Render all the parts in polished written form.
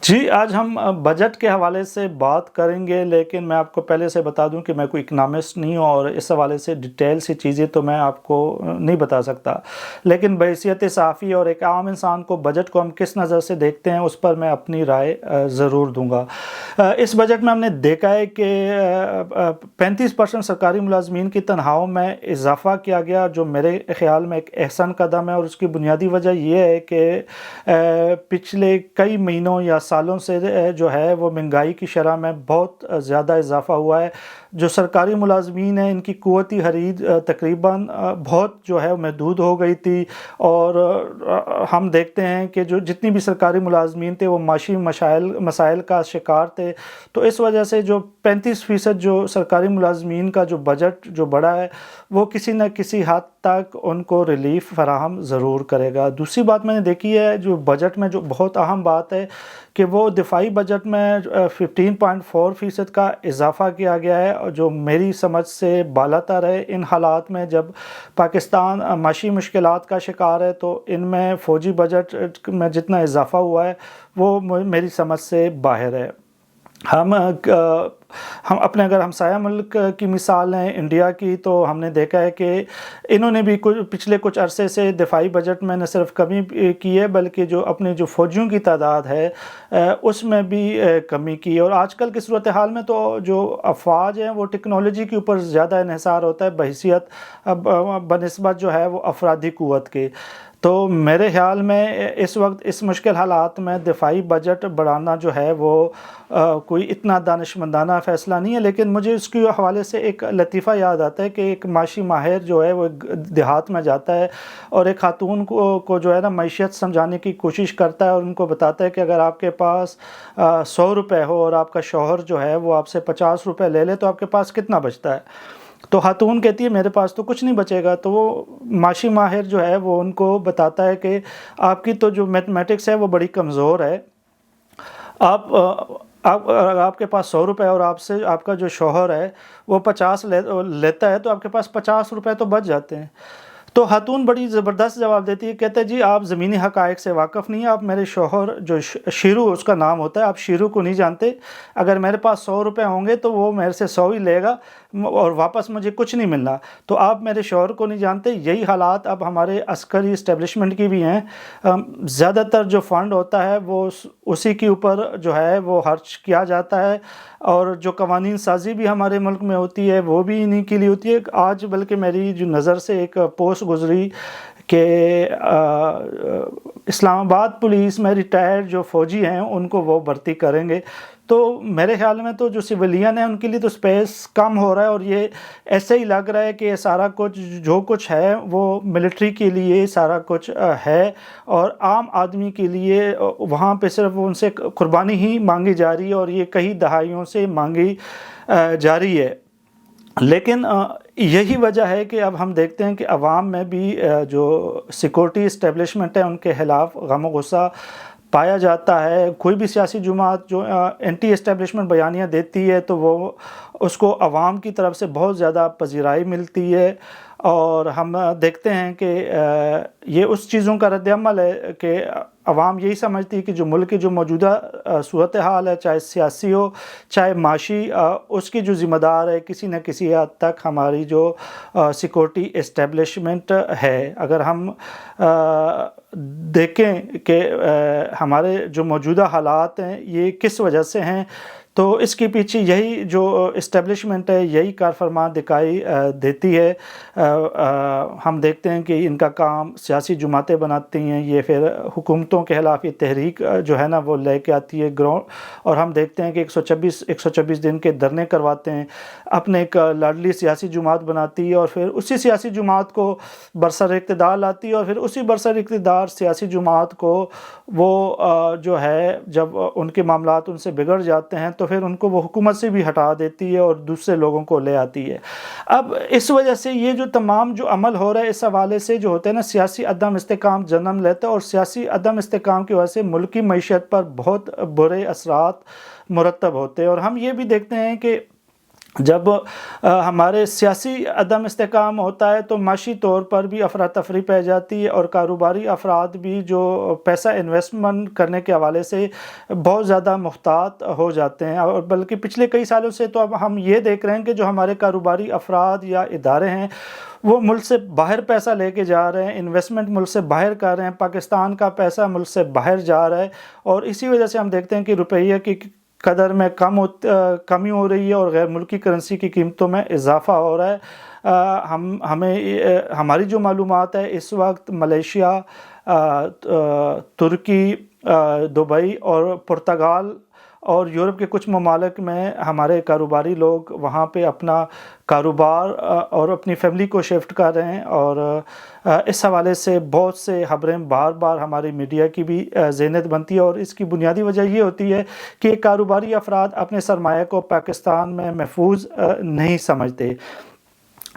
جی، آج ہم بجٹ کے حوالے سے بات کریں گے، لیکن میں آپ کو پہلے سے بتا دوں کہ میں کوئی اکنامسٹ نہیں ہوں اور اس حوالے سے ڈیٹیل سی چیزیں تو میں آپ کو نہیں بتا سکتا، لیکن بحیثیت صحافی اور ایک عام انسان کو بجٹ کو ہم کس نظر سے دیکھتے ہیں اس پر میں اپنی رائے ضرور دوں گا۔ اس بجٹ میں ہم نے دیکھا ہے کہ 35% سرکاری ملازمین کی تنخواہوں میں اضافہ کیا گیا، جو میرے خیال میں ایک احسن قدم ہے، اور اس کی بنیادی وجہ یہ ہے کہ پچھلے کئی مہینوں یا سالوں سے جو ہے وہ مہنگائی کی شرح میں بہت زیادہ اضافہ ہوا ہے۔ جو سرکاری ملازمین ہیں ان کی قوتی خرید تقریباً بہت جو ہے محدود ہو گئی تھی، اور ہم دیکھتے ہیں کہ جو جتنی بھی سرکاری ملازمین تھے وہ معاشی مسائل کا شکار تھے۔ تو اس وجہ سے جو 35% جو سرکاری ملازمین کا جو بجٹ جو بڑھا ہے وہ کسی نہ کسی حد تک ان کو ریلیف فراہم ضرور کرے گا۔ دوسری بات میں نے دیکھی ہے جو بجٹ میں جو بہت اہم بات ہے کہ وہ دفاعی بجٹ میں 15.4% کا اضافہ کیا گیا ہے، جو میری سمجھ سے بالاتر ہے۔ ان حالات میں جب پاکستان معاشی مشکلات کا شکار ہے تو ان میں فوجی بجٹ میں جتنا اضافہ ہوا ہے وہ میری سمجھ سے باہر ہے۔ ہم اپنے اگر ہمسایہ ملک کی مثال لیں انڈیا کی، تو ہم نے دیکھا ہے کہ انہوں نے بھی پچھلے کچھ عرصے سے دفاعی بجٹ میں نہ صرف کمی کی ہے بلکہ جو اپنے جو فوجیوں کی تعداد ہے اس میں بھی کمی کی، اور آج کل کی صورتحال میں تو جو افواج ہیں وہ ٹیکنالوجی کے اوپر زیادہ انحصار ہوتا ہے بحیثیت بنسبت جو ہے وہ افرادی قوت کے۔ تو میرے خیال میں اس وقت اس مشکل حالات میں دفاعی بجٹ بڑھانا جو ہے وہ کوئی اتنا دانشمندانہ فیصلہ نہیں ہے، لیکن مجھے اس کے حوالے سے ایک لطیفہ یاد آتا ہے کہ ایک معاشی ماہر جو ہے وہ دیہات میں جاتا ہے اور ایک خاتون کو جو ہے نا معیشت سمجھانے کی کوشش کرتا ہے، اور ان کو بتاتا ہے کہ اگر آپ کے پاس 100 روپے ہو اور آپ کا شوہر جو ہے وہ آپ سے 50 روپے لے لے تو آپ کے پاس کتنا بچتا ہے؟ تو خاتون کہتی ہے میرے پاس تو کچھ نہیں بچے گا۔ تو وہ معاشی ماہر جو ہے وہ ان کو بتاتا ہے کہ آپ کی تو جو میتھمیٹکس ہے وہ بڑی کمزور ہے۔ اگر آپ کے پاس 100 روپے اور آپ کا جو شوہر ہے وہ 50 لیتا ہے تو آپ کے پاس 50 روپے تو بچ جاتے ہیں۔ تو خاتون بڑی زبردست جواب دیتی ہے، کہتے ہیں جی آپ زمینی حقائق سے واقف نہیں ہیں، آپ میرے شوہر جو شیرو اس کا نام ہوتا ہے، آپ شیرو کو نہیں جانتے۔ اگر میرے پاس 100 روپے ہوں گے تو وہ میرے سے 100 ہی لے گا اور واپس مجھے کچھ نہیں ملنا۔ تو آپ میرے شوہر کو نہیں جانتے۔ یہی حالات اب ہمارے عسکری اسٹیبلشمنٹ کی بھی ہیں۔ زیادہ تر جو فنڈ ہوتا ہے وہ اسی کے اوپر جو ہے وہ خرچ کیا جاتا ہے، اور جو قوانین سازی بھی ہمارے ملک میں ہوتی ہے وہ بھی انہی کے لیے ہوتی ہے۔ آج بلکہ میری جو نظر سے ایک پوسٹ گزری کہ اسلام آباد پولیس میں ریٹائرڈ جو فوجی ہیں ان کو وہ بھرتی کریں گے۔ تو میرے خیال میں تو جو سویلین ہیں ان کے لیے تو سپیس کم ہو رہا ہے، اور یہ ایسے ہی لگ رہا ہے کہ سارا کچھ جو کچھ ہے وہ ملٹری کے لیے سارا کچھ ہے، اور عام آدمی کے لیے وہاں پہ صرف ان سے قربانی ہی مانگی جا رہی ہے، اور یہ کئی دہائیوں سے مانگی جا رہی ہے۔ لیکن یہی وجہ ہے کہ اب ہم دیکھتے ہیں کہ عوام میں بھی جو سیکورٹی اسٹیبلشمنٹ ہے ان کے خلاف غم و غصہ پایا جاتا ہے۔ کوئی بھی سیاسی جماعت جو اینٹی اسٹیبلشمنٹ بیانیاں دیتی ہے تو وہ اس کو عوام کی طرف سے بہت زیادہ پذیرائی ملتی ہے، اور ہم دیکھتے ہیں کہ یہ اس چیزوں کا رد عمل ہے کہ عوام یہی سمجھتی ہے کہ جو ملک کی جو موجودہ صورتحال ہے، چاہے سیاسی ہو چاہے معاشی، اس کی جو ذمہ دار ہے کسی نہ کسی حد تک ہماری جو سیکورٹی اسٹیبلشمنٹ ہے۔ اگر ہم دیکھیں کہ ہمارے جو موجودہ حالات ہیں یہ کس وجہ سے ہیں، تو اس کے پیچھے یہی جو اسٹیبلشمنٹ ہے یہی کار فرما دکھائی دیتی ہے۔ ہم دیکھتے ہیں کہ ان کا کام سیاسی جماعتیں بناتی ہیں، یہ پھر حکومتوں کے خلاف یہ تحریک جو ہے نا وہ لے کے آتی ہے گراؤنڈ، اور ہم دیکھتے ہیں کہ 126 دن کے دھرنے کرواتے ہیں، اپنے ایک لاڈلی سیاسی جماعت بناتی ہے، اور پھر اسی سیاسی جماعت کو برسر اقتدار لاتی ہے، اور پھر اسی برسر اقتدار سیاسی جماعت کو وہ جو ہے جب ان کے معاملات ان سے بگڑ جاتے ہیں تو پھر ان کو وہ حکومت سے بھی ہٹا دیتی ہے اور دوسرے لوگوں کو لے آتی ہے۔ اب اس وجہ سے یہ جو تمام جو عمل ہو رہا ہے اس حوالے سے جو ہوتا ہے نا سیاسی عدم استحکام جنم لیتا ہے، اور سیاسی عدم استحکام کی وجہ سے ملکی معیشت پر بہت برے اثرات مرتب ہوتے ہیں۔ اور ہم یہ بھی دیکھتے ہیں کہ جب ہمارے سیاسی عدم استحکام ہوتا ہے تو معاشی طور پر بھی افراتفری پہ جاتی ہے، اور کاروباری افراد بھی جو پیسہ انویسٹمنٹ کرنے کے حوالے سے بہت زیادہ محتاط ہو جاتے ہیں، اور بلکہ پچھلے کئی سالوں سے تو اب ہم یہ دیکھ رہے ہیں کہ جو ہمارے کاروباری افراد یا ادارے ہیں وہ ملک سے باہر پیسہ لے کے جا رہے ہیں، انویسٹمنٹ ملک سے باہر کر رہے ہیں، پاکستان کا پیسہ ملک سے باہر جا رہا ہے، اور اسی وجہ سے ہم دیکھتے ہیں کہ روپیہ کی قدر میں کمی ہو رہی ہے اور غیر ملکی کرنسی کی قیمتوں میں اضافہ ہو رہا ہے۔ ہماری جو معلومات ہے اس وقت ملیشیا، ترکی، دبئی اور پرتگال اور یورپ کے کچھ ممالک میں ہمارے کاروباری لوگ وہاں پہ اپنا کاروبار اور اپنی فیملی کو شفٹ کر رہے ہیں، اور اس حوالے سے بہت سے خبریں بار بار ہماری میڈیا کی بھی ذہنیت بنتی ہے، اور اس کی بنیادی وجہ یہ ہوتی ہے کہ کاروباری افراد اپنے سرمایہ کو پاکستان میں محفوظ نہیں سمجھتے۔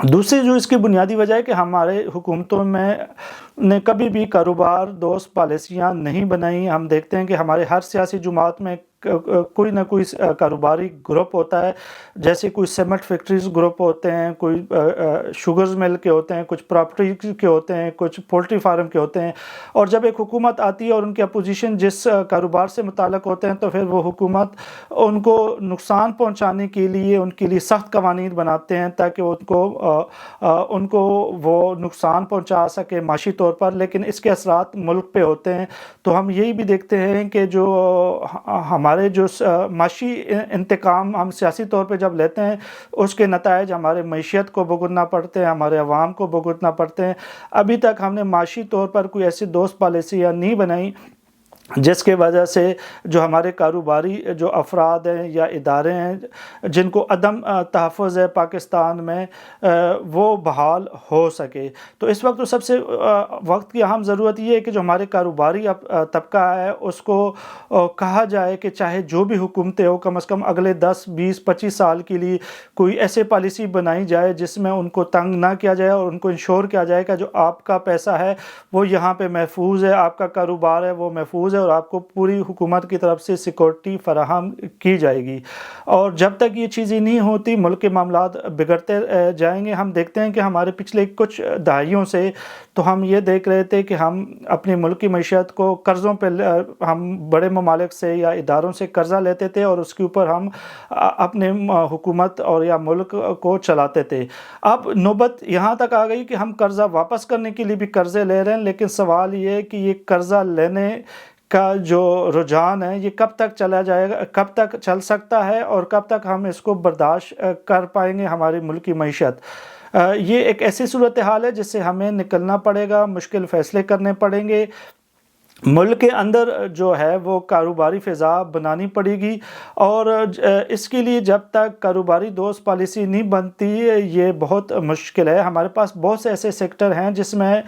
دوسری جو اس کی بنیادی وجہ ہے کہ ہمارے حکومتوں نے کبھی بھی کاروبار دوست پالیسیاں نہیں بنائیں۔ ہم دیکھتے ہیں کہ ہمارے ہر سیاسی جماعت میں کوئی نہ کوئی کاروباری گروپ ہوتا ہے، جیسے کوئی سیمنٹ فیکٹریز گروپ ہوتے ہیں، کوئی شوگرز مل کے ہوتے ہیں، کچھ پراپرٹی کے ہوتے ہیں، کچھ پولٹری فارم کے ہوتے ہیں، اور جب ایک حکومت آتی ہے اور ان کے اپوزیشن جس کاروبار سے متعلق ہوتے ہیں تو پھر وہ حکومت ان کو نقصان پہنچانے کے لیے ان کے لیے سخت قوانین بناتے ہیں تاکہ ان کو وہ نقصان پہنچا سکے معاشی طور پر، لیکن اس کے اثرات ملک پہ ہوتے ہیں۔ تو ہم یہی بھی دیکھتے ہیں کہ جو ہمارے جو معاشی انتقام ہم سیاسی طور پہ جب لیتے ہیں اس کے نتائج ہمارے معیشت کو بھگتنا پڑتے ہیں، ہمارے عوام کو بھگتنا پڑتے ہیں۔ ابھی تک ہم نے معاشی طور پر کوئی ایسی دوست پالیسیاں نہیں بنائی جس کے وجہ سے جو ہمارے کاروباری جو افراد ہیں یا ادارے ہیں جن کو عدم تحفظ ہے پاکستان میں وہ بحال ہو سکے۔ تو اس وقت تو سب سے وقت کی اہم ضرورت یہ ہے کہ جو ہمارے کاروباری طبقہ ہے اس کو کہا جائے کہ چاہے جو بھی حکومتیں ہو کم از کم اگلے 10 20 25 سال کے لیے کوئی ایسے پالیسی بنائی جائے جس میں ان کو تنگ نہ کیا جائے اور ان کو انشور کیا جائے کہ جو آپ کا پیسہ ہے وہ یہاں پہ محفوظ ہے، آپ کا کاروبار ہے وہ محفوظ ہے، اور آپ کو پوری حکومت کی طرف سے سیکورٹی فراہم کی جائے گی۔ اور جب تک یہ چیزیں نہیں ہوتی ملک کے معاملات بگڑتے جائیں گے۔ ہم دیکھتے ہیں کہ ہمارے پچھلے کچھ دہائیوں سے تو ہم یہ دیکھ رہے تھے کہ ہم اپنی ملکی معیشت کو قرضوں پہ ہم بڑے ممالک سے یا اداروں سے قرضہ لیتے تھے اور اس کے اوپر ہم اپنے حکومت اور یا ملک کو چلاتے تھے۔ اب نوبت یہاں تک آ گئی کہ ہم قرضہ واپس کرنے کے لیے بھی قرضے لے رہے ہیں، لیکن سوال یہ ہے کہ یہ قرضہ لینے کا جو رجحان ہے یہ کب تک چلا جائے گا، کب تک چل سکتا ہے، اور کب تک ہم اس کو برداشت کر پائیں گے ہماری ملکی معیشت۔ یہ ایک ایسی صورتحال ہے جس سے ہمیں نکلنا پڑے گا، مشکل فیصلے کرنے پڑیں گے۔ ملک کے اندر جو ہے وہ کاروباری فضا بنانی پڑے گی، اور اس کے لیے جب تک کاروباری دوست پالیسی نہیں بنتی یہ بہت مشکل ہے۔ ہمارے پاس بہت سے ایسے سیکٹر ہیں جس میں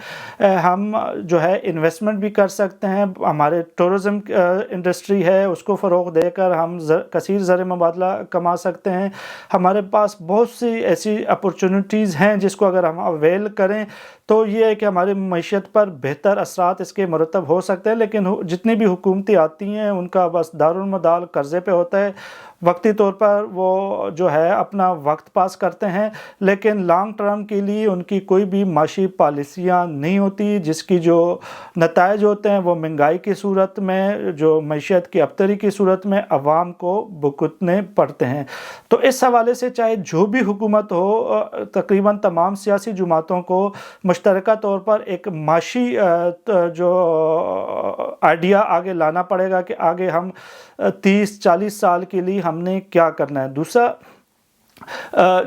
ہم جو ہے انویسٹمنٹ بھی کر سکتے ہیں۔ ہمارے ٹورزم انڈسٹری ہے، اس کو فروغ دے کر ہم کثیر زر مبادلہ کما سکتے ہیں۔ ہمارے پاس بہت سی ایسی اپورچونٹیز ہیں جس کو اگر ہم اویل کریں تو یہ ہے کہ ہماری معیشت پر بہتر اثرات اس کے مرتب ہو سکتے ہیں، لیکن جتنی بھی حکومتیں آتی ہیں ان کا بس دارالمدار قرضے پہ ہوتا ہے۔ وقتی طور پر وہ جو ہے اپنا وقت پاس کرتے ہیں، لیکن لانگ ٹرم کے لیے ان کی کوئی بھی معاشی پالیسیاں نہیں ہوتی، جس کی جو نتائج ہوتے ہیں وہ مہنگائی کی صورت میں، جو معیشت کی ابتری کی صورت میں عوام کو بھگتنے پڑتے ہیں۔ تو اس حوالے سے چاہے جو بھی حکومت ہو تقریباً تمام سیاسی جماعتوں کو مشترکہ طور پر ایک معاشی جو آئیڈیا آگے لانا پڑے گا کہ آگے ہم 30-40 سال کے لیے ہم نے کیا کرنا ہے۔ دوسرا،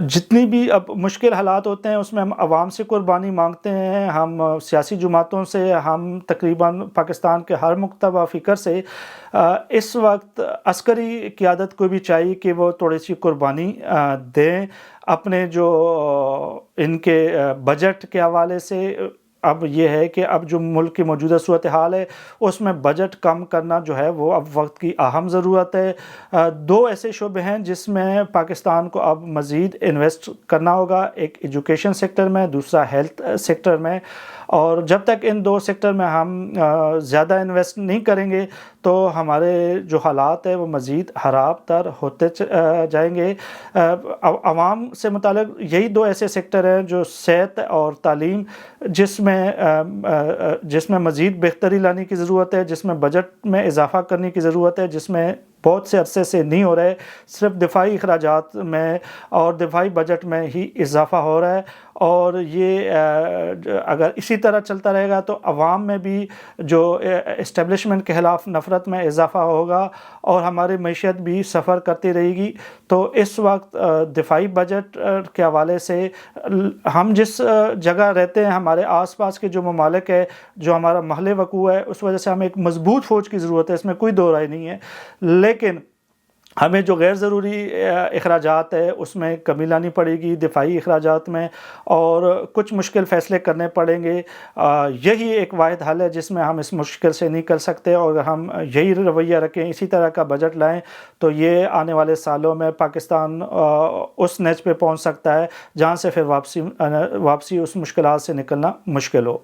جتنی بھی اب مشکل حالات ہوتے ہیں اس میں ہم عوام سے قربانی مانگتے ہیں، ہم سیاسی جماعتوں سے، ہم تقریباً پاکستان کے ہر مکتبہ فکر سے اس وقت عسکری قیادت کو بھی چاہیے کہ وہ تھوڑی سی قربانی دیں اپنے جو ان کے بجٹ کے حوالے سے۔ اب یہ ہے کہ اب جو ملک کی موجودہ صورتحال ہے اس میں بجٹ کم کرنا جو ہے وہ اب وقت کی اہم ضرورت ہے۔ دو ایسے شعبے ہیں جس میں پاکستان کو اب مزید انویسٹ کرنا ہوگا، ایک ایجوکیشن سیکٹر میں، دوسرا ہیلتھ سیکٹر میں، اور جب تک ان دو سیکٹر میں ہم زیادہ انویسٹ نہیں کریں گے تو ہمارے جو حالات ہیں وہ مزید خراب تر ہوتے جائیں گے۔ عوام سے متعلق یہی دو ایسے سیکٹر ہیں جو صحت اور تعلیم، جس میں مزید بہتری لانے کی ضرورت ہے، جس میں بجٹ میں اضافہ کرنے کی ضرورت ہے، جس میں بہت سے عرصے سے نہیں ہو رہے، صرف دفاعی اخراجات میں اور دفاعی بجٹ میں ہی اضافہ ہو رہا ہے، اور یہ اگر اسی طرح چلتا رہے گا تو عوام میں بھی جو اسٹیبلشمنٹ کے خلاف نفرت میں اضافہ ہوگا اور ہماری معیشت بھی سفر کرتی رہے گی۔ تو اس وقت دفاعی بجٹ کے حوالے سے ہم جس جگہ رہتے ہیں، ہمارے آس پاس کے جو ممالک ہے، جو ہمارا محل وقوع ہے، اس وجہ سے ہمیں ایک مضبوط فوج کی ضرورت ہے، اس میں کوئی دو رائے نہیں ہے، لیکن ہمیں جو غیر ضروری اخراجات ہے اس میں کمی لانی پڑے گی دفاعی اخراجات میں، اور کچھ مشکل فیصلے کرنے پڑیں گے۔ یہی ایک واحد حل ہے جس میں ہم اس مشکل سے نکل سکتے، اور اگر ہم یہی رویہ رکھیں، اسی طرح کا بجٹ لائیں، تو یہ آنے والے سالوں میں پاکستان اس نیچ پہ پہنچ سکتا ہے جہاں سے پھر واپسی اس مشکلات سے نکلنا مشکل ہو۔